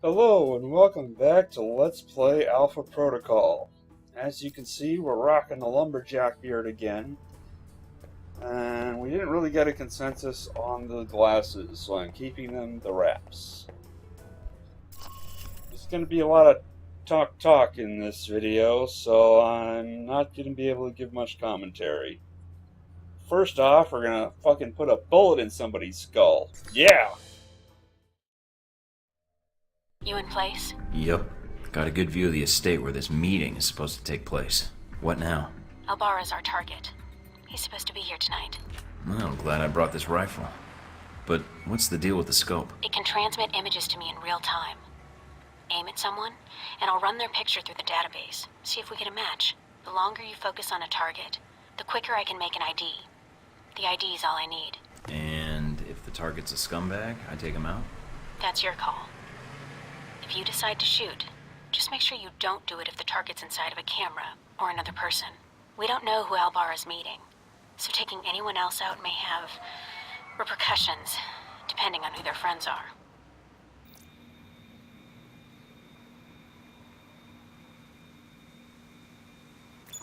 Hello and welcome back to Let's Play Alpha Protocol. As you can see, we're rocking the lumberjack beard again, and we didn't really get a consensus on the glasses, so I'm keeping them the wraps. There's going to be a lot of talk in this video, so I'm not going to be able to give much commentary. First off, we're going to fucking put a bullet in somebody's skull. Yeah! You in place? Yep. Got a good view of the estate where this meeting is supposed to take place. What now? Albarra's our target. He's supposed to be here tonight. Well, glad I brought this rifle. But what's the deal with the scope? It can transmit images to me in real time. Aim at someone, and I'll run their picture through the database. See if we get a match. The longer you focus on a target, the quicker I can make an ID. The ID is all I need. And if the target's a scumbag, I take him out? That's your call. If you decide to shoot, just make sure you don't do it if the target's inside of a camera or another person. We don't know who Albarra's meeting, so taking anyone else out may have repercussions, depending on who their friends are.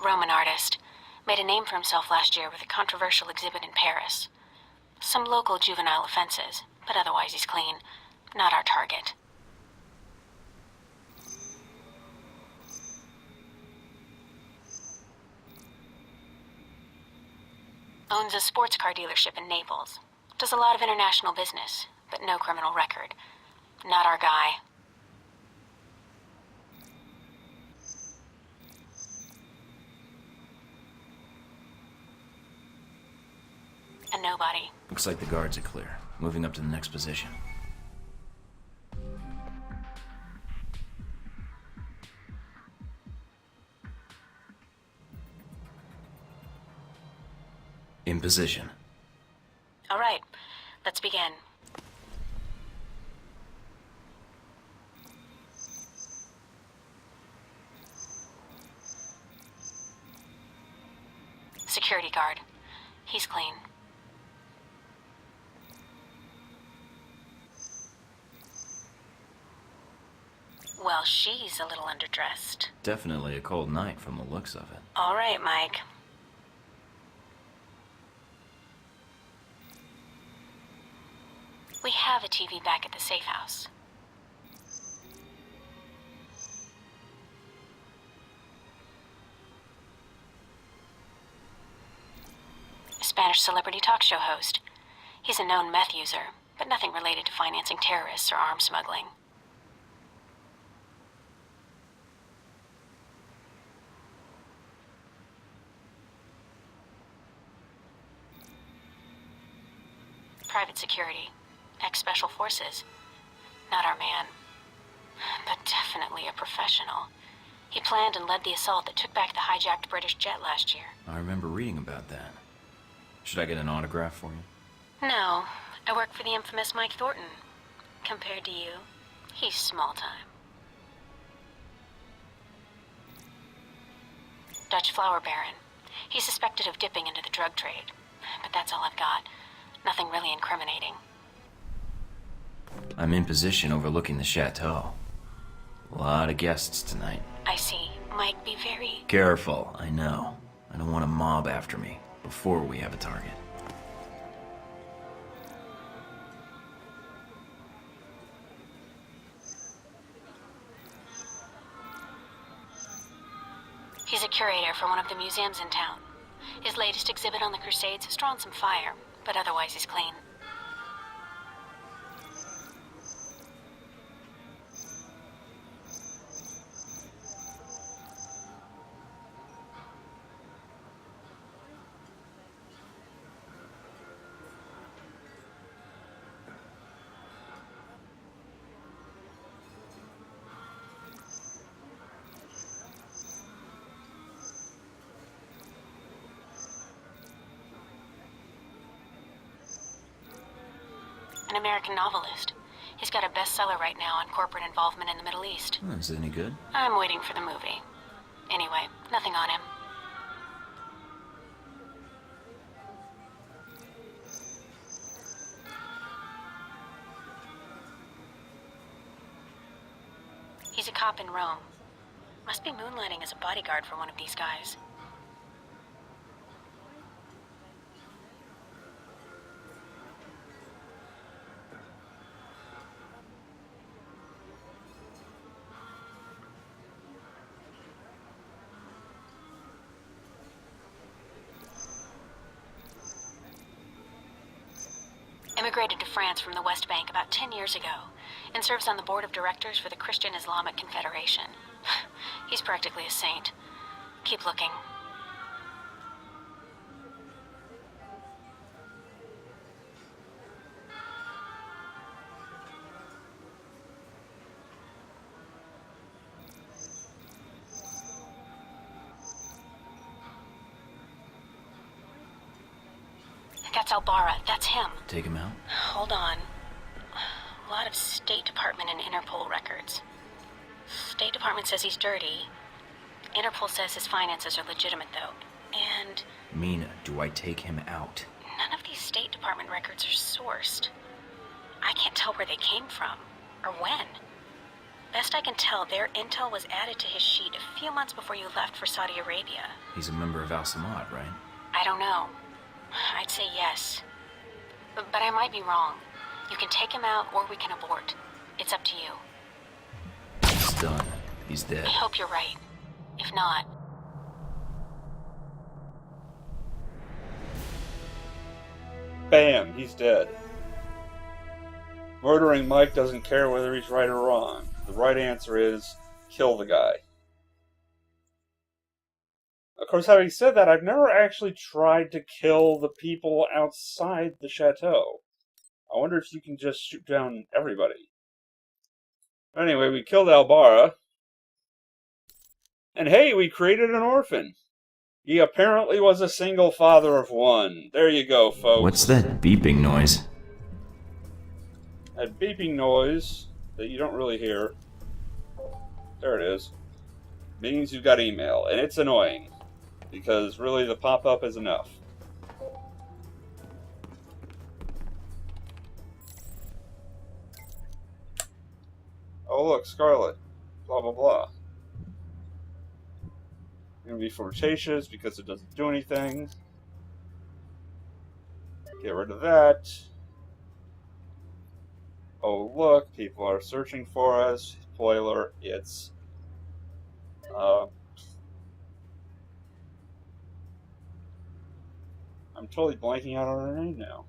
Roman artist. Made a name for himself last year with a controversial exhibit in Paris. Some local juvenile offenses, but otherwise he's clean. Not our target. Owns a sports car dealership in Naples. Does a lot of international business, but no criminal record. Not our guy. A nobody. Looks like the guards are clear. Moving up to the next position. In position. All right, let's begin. Security guard. He's clean. Well, she's a little underdressed. Definitely a cold night from the looks of it. All right, Mike. We have a TV back at the safe house. A Spanish celebrity talk show host. He's a known meth user, but nothing related to financing terrorists or arms smuggling. Private security. Ex-special forces. Not our man. But definitely a professional. He planned and led the assault that took back the hijacked British jet last year. I remember reading about that. Should I get an autograph for you? No, I work for the infamous Mike Thornton. Compared to you, he's small time. Dutch flower baron. He's suspected of dipping into the drug trade. But that's all I've got. Nothing really incriminating. I'm in position overlooking the chateau. A lot of guests tonight. I see. Mike, be very... Careful, I know. I don't want a mob after me before we have a target. He's a curator for one of the museums in town. His latest exhibit on the Crusades has drawn some fire, but otherwise he's clean. An American novelist. He's got a bestseller right now on corporate involvement in the Middle East. Oh, is it any good? I'm waiting for the movie. Anyway, nothing on him. cop in Rome. Must be moonlighting as a bodyguard for one of these guys. Immigrated to France from the West Bank about 10 years ago, and serves on the board of directors for the Christian Islamic Confederation. He's practically a saint. Keep looking. That's Albara. That's him. Take him out? Hold on. A lot of State Department and Interpol records. State Department says he's dirty. Interpol says his finances are legitimate, though. And Mina, do I take him out? none of these State Department records are sourced. I can't tell where they came from, or when. Best I can tell, their intel was added to his sheet a few months before you left for Saudi Arabia. He's a member of Al Samad, right? I don't know. I'd say yes. But I might be wrong. You can take him out, or we can abort. It's up to you. He's done. He's dead. I hope you're right. If not... Bam, he's dead. Murdering Mike doesn't care whether he's right or wrong. The right answer is, kill the guy. Of course, having said that, I've never actually tried to kill the people outside the chateau. I wonder if you can just shoot down everybody. Anyway, we killed Albara. And hey, we created an orphan. He apparently was a single father of one. There you go, folks. What's that beeping noise? That beeping noise that you don't really hear. There it is. Means you've got email, and it's annoying. Because really the pop-up is enough. Oh look, Scarlet. Blah blah blah. Gonna be flirtatious because it doesn't do anything. Get rid of that. Oh look, people are searching for us. Spoiler, it's I'm totally blanking out on her name now.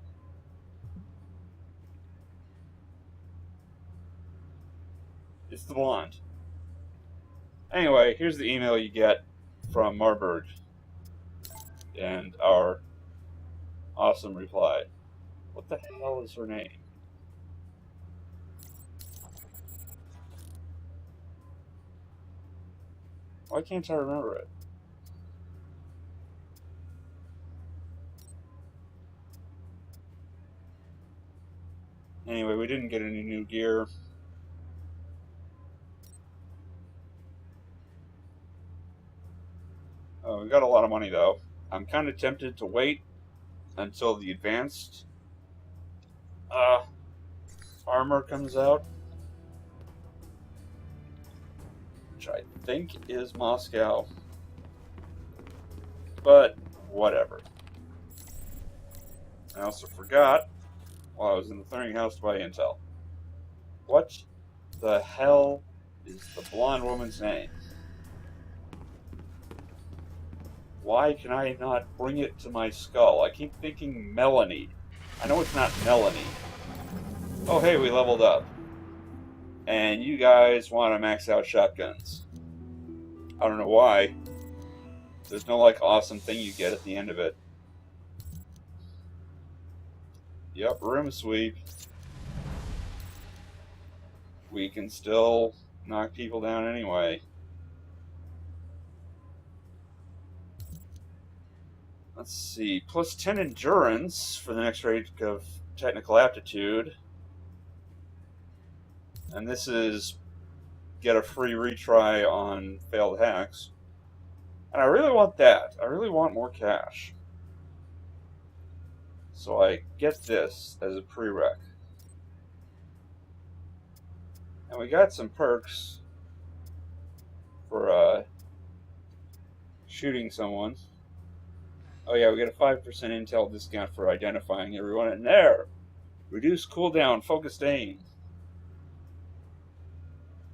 It's the blonde. Anyway, here's the email you get from Marburg. And our awesome reply. What the hell is her name? Why can't I remember it? Anyway, we didn't get any new gear. Oh, we got a lot of money though. I'm kind of tempted to wait until the advanced armor comes out, which I think is Moscow, but whatever. I also forgot while I was in the clearinghouse to buy intel. What the hell is the blonde woman's name? Why can I not bring it to my skull? I keep thinking Melanie. I know it's not Melanie. Oh hey, we leveled up. And you guys want to max out shotguns. I don't know why. There's no like awesome thing you get at the end of it. Yep, room sweep. We can still knock people down anyway. Let's see, plus 10 endurance for the next rate of technical aptitude. And this is get a free retry on failed hacks. And I really want that. I really want more cash. So I get this as a prereq. And we got some perks. for shooting someone. Oh yeah, we get a 5% intel discount for identifying everyone. And there! Reduce cooldown, focused aim.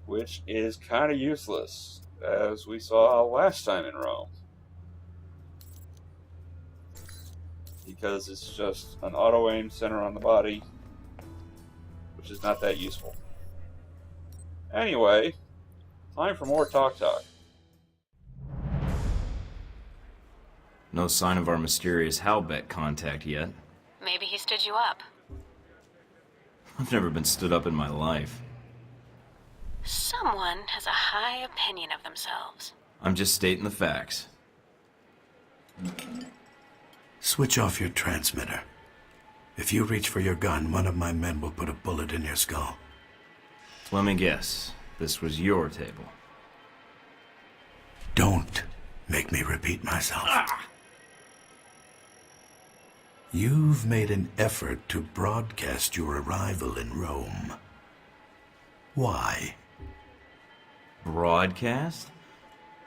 Which is kind of useless, as we saw last time in Rome. Because it's just an auto-aim center on the body, which is not that useful. Anyway, time for more talk. No sign of our mysterious Halbeck contact yet. Maybe he stood you up. I've never been stood up in my life. Someone has a high opinion of themselves. I'm just stating the facts. Switch off your transmitter. If you reach for your gun, one of my men will put a bullet in your skull. Let me guess. This was your table. Don't make me repeat myself. You've made an effort to broadcast your arrival in Rome. Why? Broadcast?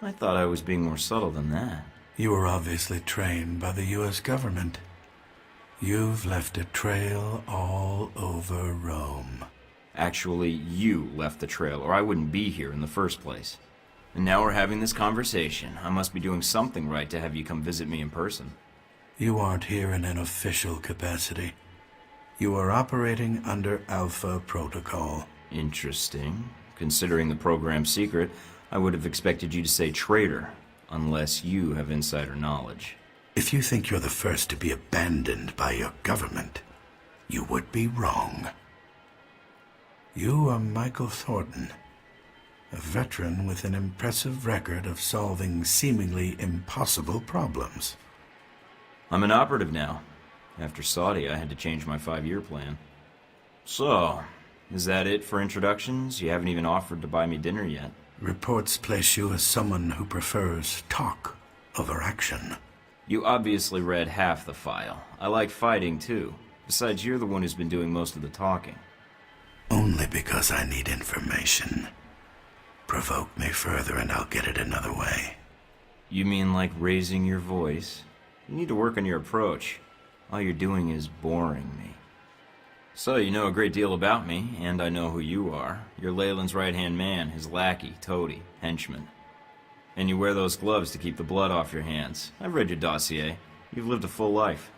I thought I was being more subtle than that. You were obviously trained by the U.S. government. You've left a trail all over Rome. Actually, you left the trail, or I wouldn't be here in the first place. And now we're having this conversation. I must be doing something right to have you come visit me in person. You aren't here in an official capacity. You are operating under Alpha Protocol. Interesting. Considering the program's secret, I would have expected you to say traitor, unless you have insider knowledge. If you think you're the first to be abandoned by your government, you would be wrong. You are Michael Thornton, a veteran with an impressive record of solving seemingly impossible problems. I'm an operative now. After Saudi, I had to change my 5-year plan. So, is that it for introductions? You haven't even offered to buy me dinner yet. Reports place you as someone who prefers talk over action. You obviously read half the file. I like fighting, too. Besides, you're the one who's been doing most of the talking. Only because I need information. Provoke me further and I'll get it another way. You mean like raising your voice? You need to work on your approach. All you're doing is boring me. So, you know a great deal about me, and I know who you are. You're Leyland's right-hand man, his lackey, toady, henchman. And you wear those gloves to keep the blood off your hands. I've read your dossier. You've lived a full life.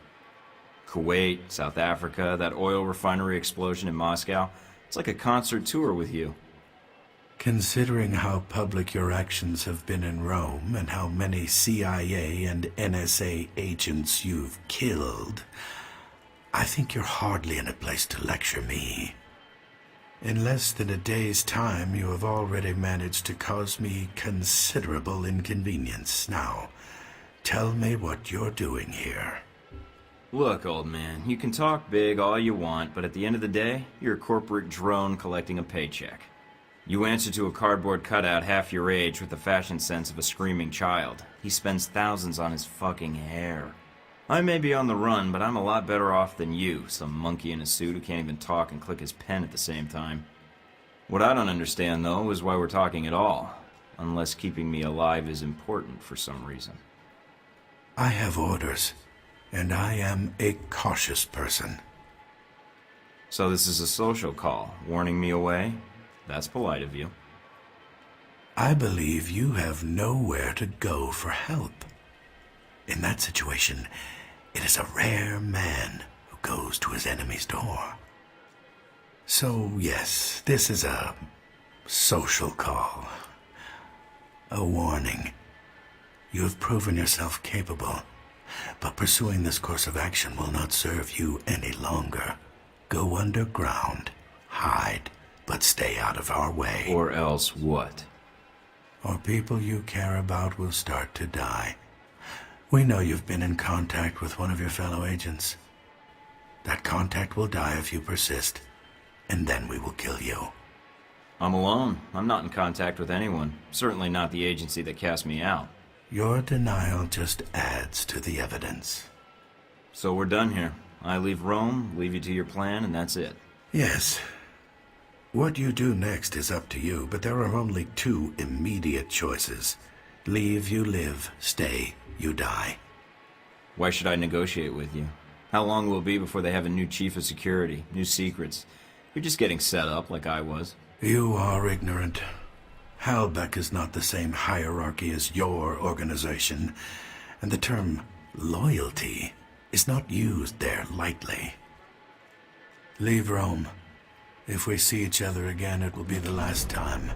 Kuwait, South Africa, that oil refinery explosion in Moscow. It's like a concert tour with you. Considering how public your actions have been in Rome and how many CIA and NSA agents you've killed, I think you're hardly in a place to lecture me. In less than a day's time, you have already managed to cause me considerable inconvenience. Now, tell me what you're doing here. Look, old man, you can talk big all you want, but at the end of the day, you're a corporate drone collecting a paycheck. You answer to a cardboard cutout half your age with the fashion sense of a screaming child. He spends thousands on his fucking hair. I may be on the run, but I'm a lot better off than you, some monkey in a suit who can't even talk and click his pen at the same time. What I don't understand, though, is why we're talking at all, unless keeping me alive is important for some reason. I have orders, and I am a cautious person. So this is a social call, warning me away? That's polite of you. I believe you have nowhere to go for help. In that situation, it is a rare man who goes to his enemy's door. So, yes, this is a social call. A warning. You have proven yourself capable, but pursuing this course of action will not serve you any longer. Go underground, hide, but stay out of our way. Or else what? Or people you care about will start to die. We know you've been in contact with one of your fellow agents. That contact will die if you persist, and then we will kill you. I'm alone. I'm not in contact with anyone. Certainly not the agency that cast me out. Your denial just adds to the evidence. So we're done here. I leave Rome, leave you to your plan, and that's it. Yes. What you do next is up to you, but there are only two immediate choices. Leave, you live. Stay, you die. Why should I negotiate with you? How long will it be before they have a new chief of security, new secrets? You're just getting set up like I was. You are ignorant. Halbeck is not the same hierarchy as your organization, and the term loyalty is not used there lightly. Leave Rome. If we see each other again, it will be the last time.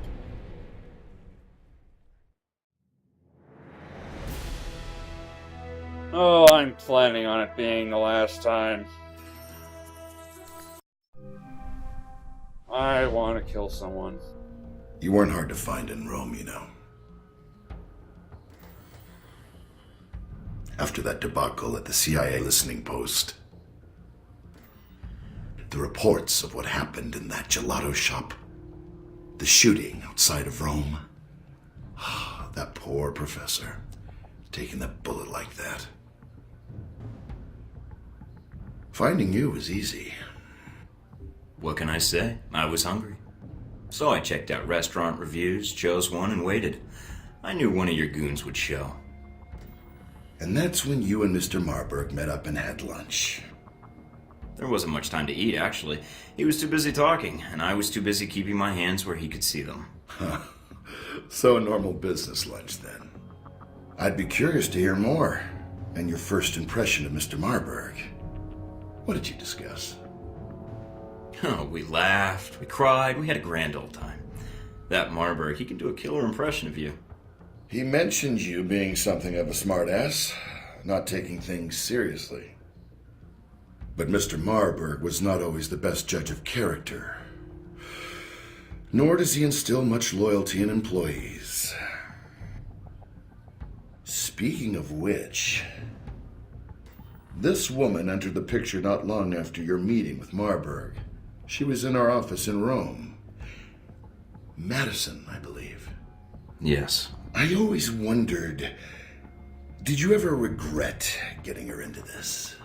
Oh, I'm planning on it being the last time. I want to kill someone. You weren't hard to find in Rome, you know. After that debacle at the CIA listening post, the reports of what happened in that gelato shop, the shooting outside of Rome, that poor professor taking that bullet like that. Finding you was easy. What can I say? I was hungry. So I checked out restaurant reviews, chose one, and waited. I knew one of your goons would show. And that's when you and Mr. Marburg met up and had lunch. There wasn't much time to eat, actually. He was too busy talking, and I was too busy keeping my hands where he could see them. So a normal business lunch, then. I'd be curious to hear more, and your first impression of Mr. Marburg. What did you discuss? Oh, we laughed, we cried, we had a grand old time. That Marburg, he can do a killer impression of you. He mentioned you being something of a smartass, not taking things seriously. But Mr. Marburg was not always the best judge of character. Nor does he instill much loyalty in employees. Speaking of which, this woman entered the picture not long after your meeting with Marburg. She was in our office in Rome. Madison, I believe. Yes. I always wondered, did you ever regret getting her into this?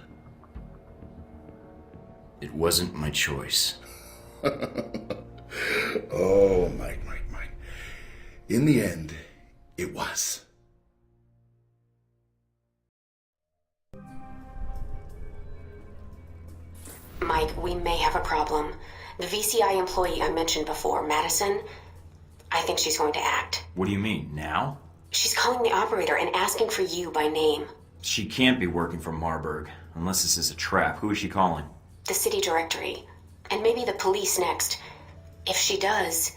It wasn't my choice. Oh, Mike. In the end, it was. Mike, we may have a problem. The VCI employee I mentioned before, Madison, I think she's going to act. What do you mean, now? She's calling the operator and asking for you by name. She can't be working for Marburg, unless this is a trap. Who is she calling? The city directory. And maybe the police next. If she does...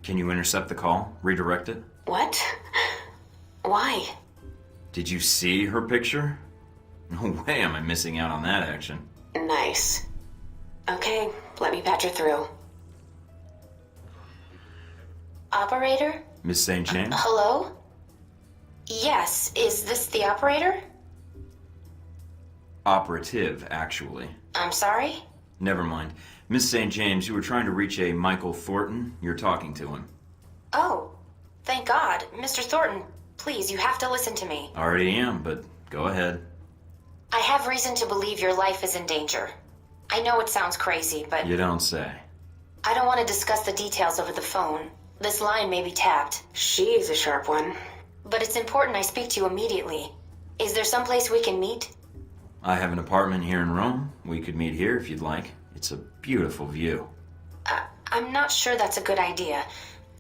Can you intercept the call? Redirect it? What? Why? Did you see her picture? No way am I missing out on that action. Nice. Okay, let me patch her through. Operator? Miss St. James? Hello? Yes, is this the operator? Operative, actually. I'm sorry? Never mind. Miss St. James, you were trying to reach a Michael Thornton. You're talking to him. Oh, thank God. Mr. Thornton, please, you have to listen to me. Already am, but go ahead. I have reason to believe your life is in danger. I know it sounds crazy, but... You don't say. I don't want to discuss the details over the phone. This line may be tapped. She's a sharp one. But it's important I speak to you immediately. Is there someplace we can meet? I have an apartment here in Rome. We could meet here if you'd like. It's a beautiful view. I'm not sure that's a good idea.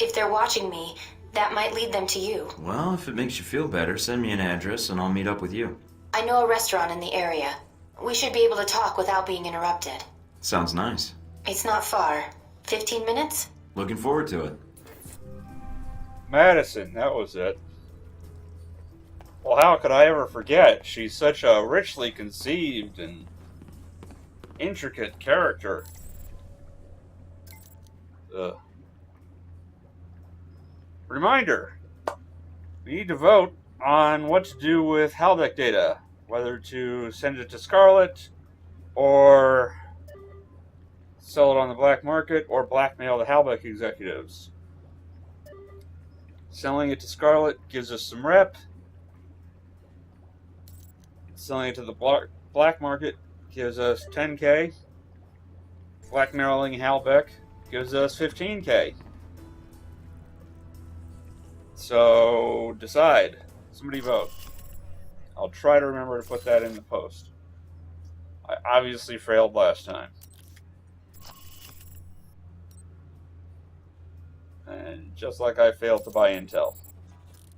If they're watching me, that might lead them to you. Well, if it makes you feel better, send me an address and I'll meet up with you. I know a restaurant in the area. We should be able to talk without being interrupted. Sounds nice. It's not far. 15 minutes? Looking forward to it. Madison, that was it. Well, how could I ever forget? She's such a richly conceived and intricate character. Reminder. We need to vote on what to do with Halbeck data. Whether to send it to Scarlet, or sell it on the black market, or blackmail the Halbeck executives. Selling it to Scarlet gives us some rep. Selling it to the black market gives us 10K. Blackmailing Halbeck gives us 15k. So, decide. Somebody vote. I'll try to remember to put that in the post. I obviously failed last time. And just like I failed to buy intel.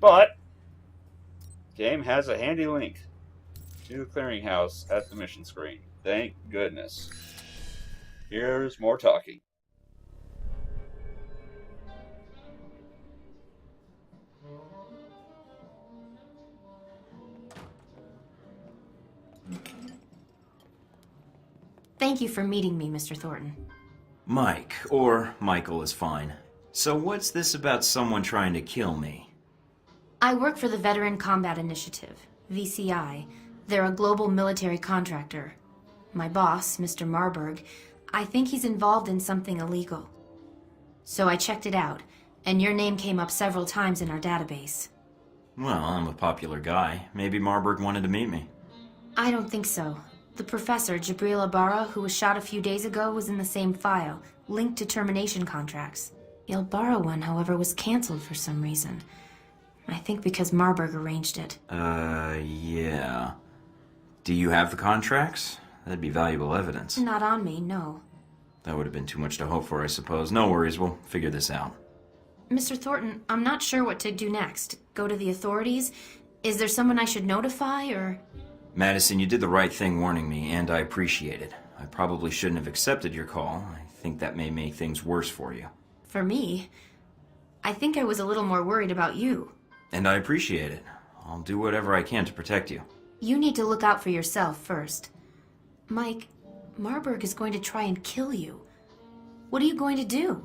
But, game has a handy link to the clearinghouse at the mission screen. Thank goodness. Here's more talking. Thank you for meeting me, Mr. Thornton. Mike, or Michael is fine. So what's this about someone trying to kill me? I work for the Veteran Combat Initiative, VCI. They're a global military contractor. My boss, Mr. Marburg, I think he's involved in something illegal. So I checked it out, and your name came up several times in our database. Well, I'm a popular guy. Maybe Marburg wanted to meet me. I don't think so. The professor, Jabril Ibarra, who was shot a few days ago, was in the same file, linked to termination contracts. The Ibarra one, however, was canceled for some reason. I think because Marburg arranged it. Yeah. Do you have the contracts? That'd be valuable evidence. Not on me, no. That would have been too much to hope for, I suppose. No worries, we'll figure this out. Mr. Thornton, I'm not sure what to do next. Go to the authorities? Is there someone I should notify, or...? Madison, you did the right thing warning me, and I appreciate it. I probably shouldn't have accepted your call. I think that may make things worse for you. For me? I think I was a little more worried about you. And I appreciate it. I'll do whatever I can to protect you. You need to look out for yourself first. Mike, Marburg is going to try and kill you. What are you going to do?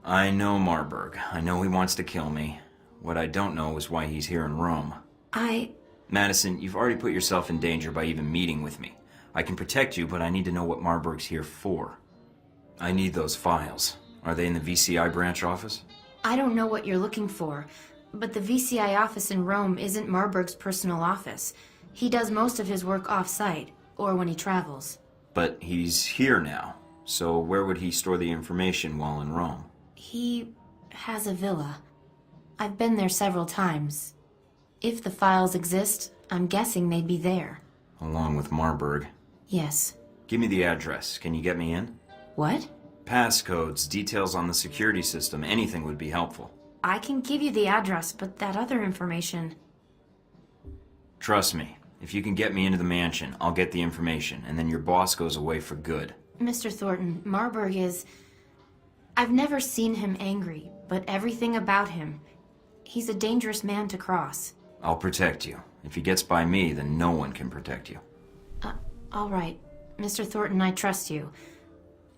I know Marburg. I know he wants to kill me. What I don't know is why he's here in Rome. Madison, you've already put yourself in danger by even meeting with me. I can protect you, but I need to know what Marburg's here for. I need those files. Are they in the VCI branch office? I don't know what you're looking for, but the VCI office in Rome isn't Marburg's personal office. He does most of his work off-site, or when he travels. But he's here now, so where would he store the information while in Rome? He has a villa. I've been there several times. If the files exist, I'm guessing they'd be there. Along with Marburg. Yes. Give me the address. Can you get me in? What? Passcodes, details on the security system, anything would be helpful. I can give you the address, but that other information... Trust me, if you can get me into the mansion, I'll get the information, and then your boss goes away for good. Mr. Thornton, Marburg is... I've never seen him angry, but everything about him... He's a dangerous man to cross. I'll protect you. If he gets by me, then no one can protect you. All right. Mr. Thornton, I trust you.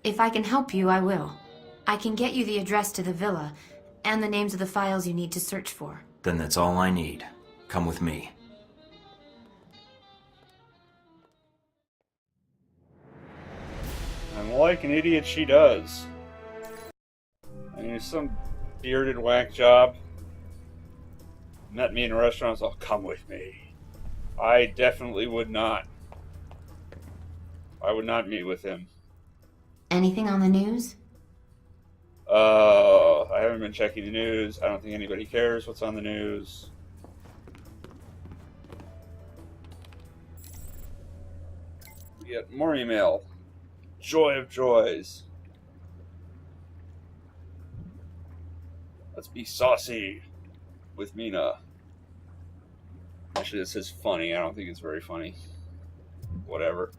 If I can help you, I will. I can get you the address to the villa, and the names of the files you need to search for. Then that's all I need. Come with me. And like an idiot, she does. I mean, some bearded whack job met me in a restaurant, so come with me. I definitely would not. I would not meet with him. Anything on the news? I haven't been checking the news. I don't think anybody cares what's on the news. We get more email. Joy of joys. Let's be saucy with Mina. Actually, this is funny. I don't think it's very funny. Whatever.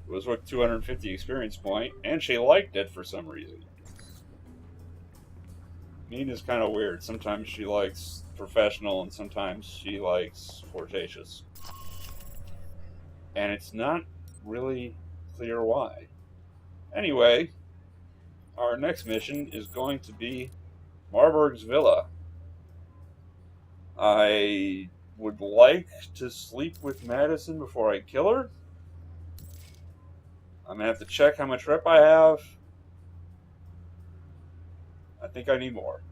It was worth 250 experience point, and she liked it for some reason. Mina's kind of weird. Sometimes she likes professional, and sometimes she likes flirtatious. And it's not really clear why. Anyway, our next mission is going to be Marburg's Villa. I would like to sleep with Madison before I kill her. I'm going to have to check how much rep I have. I think I need more.